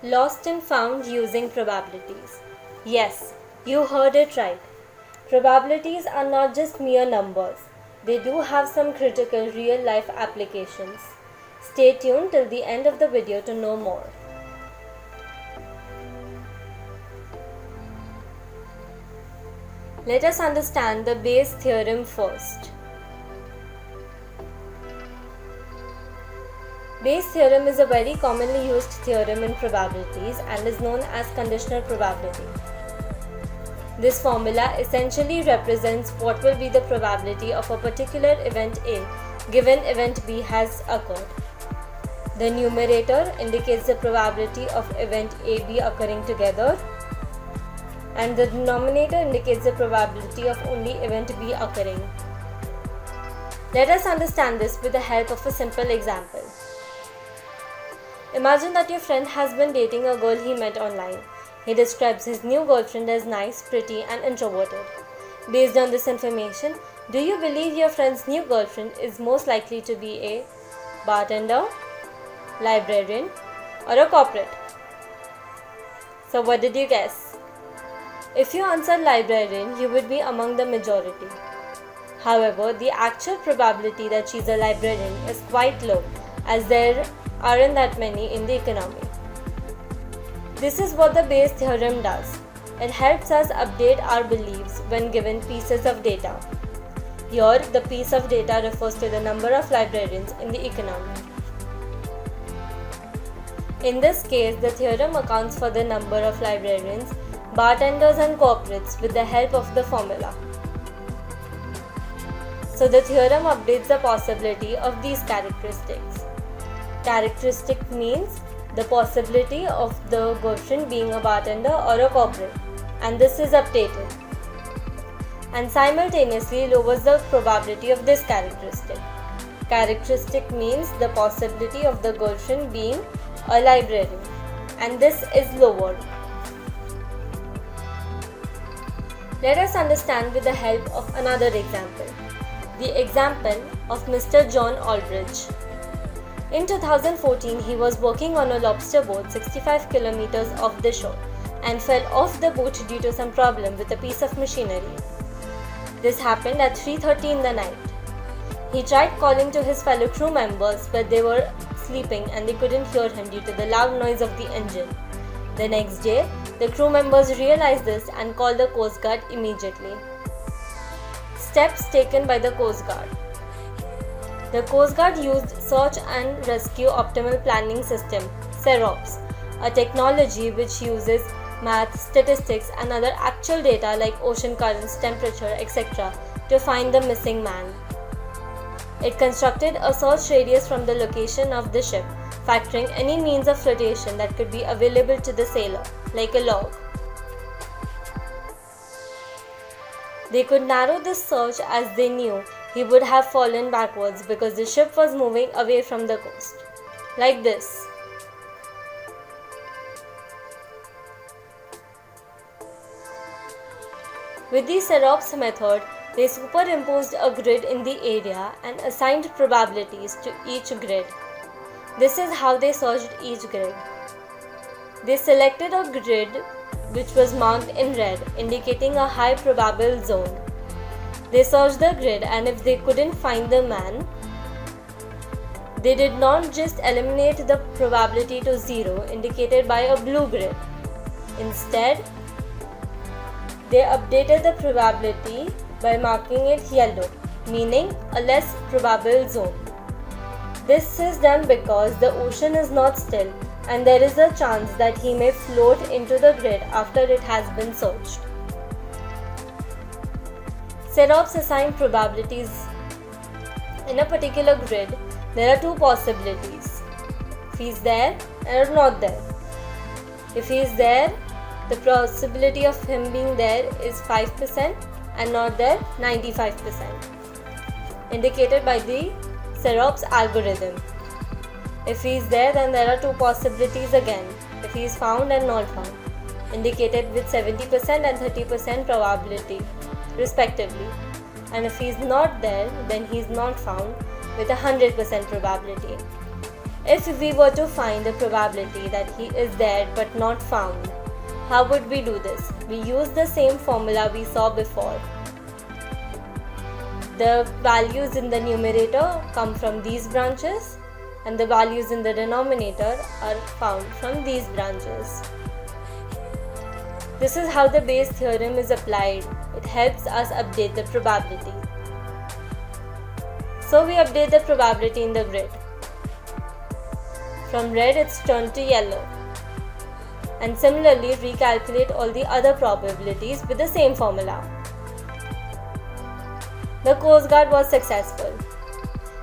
Lost and found using probabilities. Yes, you heard it right. Probabilities are not just mere numbers. They do have some critical real-life applications. Stay tuned till the end of the video to know more. Let us understand the Bayes theorem first. Bayes theorem is a very commonly used theorem in probabilities and is known as conditional probability. This formula essentially represents what will be the probability of a particular event A given event B has occurred. The numerator indicates the probability of event A-B occurring together, and the denominator indicates the probability of only event B occurring. Let us understand this with the help of a simple example. Imagine that your friend has been dating a girl he met online. He describes his new girlfriend as nice, pretty, and introverted. Based on this information, do you believe your friend's new girlfriend is most likely to be a bartender, librarian, or a corporate? So what did you guess? If you answered librarian, you would be among the majority. However, the actual probability that she's a librarian is quite low, as there aren't that many in the economy. This is what the Bayes theorem does. It helps us update our beliefs when given pieces of data. Here, the piece of data refers to the number of librarians in the economy. In this case, the theorem accounts for the number of librarians, bartenders, and corporates with the help of the formula. So the theorem updates the possibility of these characteristics. Characteristic means the possibility of the girlfriend being a bartender or a corporate, and this is updated, and simultaneously lowers the probability of this characteristic. Characteristic means the possibility of the girlfriend being a librarian, and this is lowered. Let us understand with the help of another example. The example of Mr. John Aldridge. In 2014, he was working on a lobster boat 65 kilometers off the shore and fell off the boat due to some problem with a piece of machinery. This happened at 3:30 in the night. He tried calling to his fellow crew members, but they were sleeping and they couldn't hear him due to the loud noise of the engine. The next day, the crew members realized this and called the Coast Guard immediately. Steps taken by the Coast Guard. The Coast Guard used Search and Rescue Optimal Planning System (SEROPS), a technology which uses math, statistics, and other actual data like ocean currents, temperature, etc. to find the missing man. It constructed a search radius from the location of the ship, factoring any means of flotation that could be available to the sailor, like a log. They could narrow this search as they knew he would have fallen backwards because the ship was moving away from the coast, like this. With the SEROPS method, they superimposed a grid in the area and assigned probabilities to each grid. This is how they searched each grid. They selected a grid which was marked in red, indicating a high probable zone. They searched the grid, and if they couldn't find the man, they did not just eliminate the probability to 0 indicated by a blue grid. Instead, they updated the probability by marking it yellow, meaning a less probable zone. This is done because the ocean is not still and there is a chance that he may float into the grid after it has been searched. SEROPS assign probabilities. In a particular grid, there are two possibilities. If he is there or not there. If he is there, the possibility of him being there is 5% and not there 95%, indicated by the SEROPS algorithm. If he is there, then there are two possibilities again. If he is found and not found, indicated with 70% and 30% probability respectively. And if he is not there, then he is not found with 100% probability. If we were to find the probability that he is there but not found, how would we do this? We use the same formula we saw before. The values in the numerator come from these branches and the values in the denominator are found from these branches. This is how the Bayes theorem is applied. It helps us update the probability. So we update the probability in the grid. From red it's turned to yellow. And similarly recalculate all the other probabilities with the same formula. The Coast Guard was successful.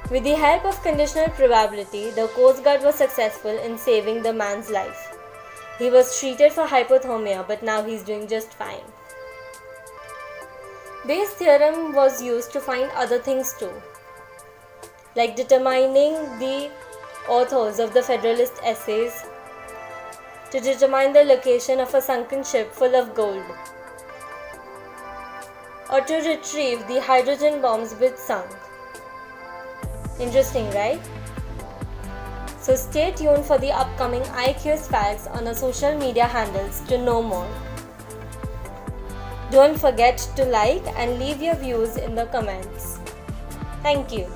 With the help of conditional probability, the Coast Guard was successful in saving the man's life. He was treated for hypothermia, but now he's doing just fine. Bayes' theorem was used to find other things too, like determining the authors of the Federalist essays, to determine the location of a sunken ship full of gold, or to retrieve the hydrogen bombs which sunk. Interesting, right? So stay tuned for the upcoming IQS facts on our social media handles to know more. Don't forget to like and leave your views in the comments. Thank you.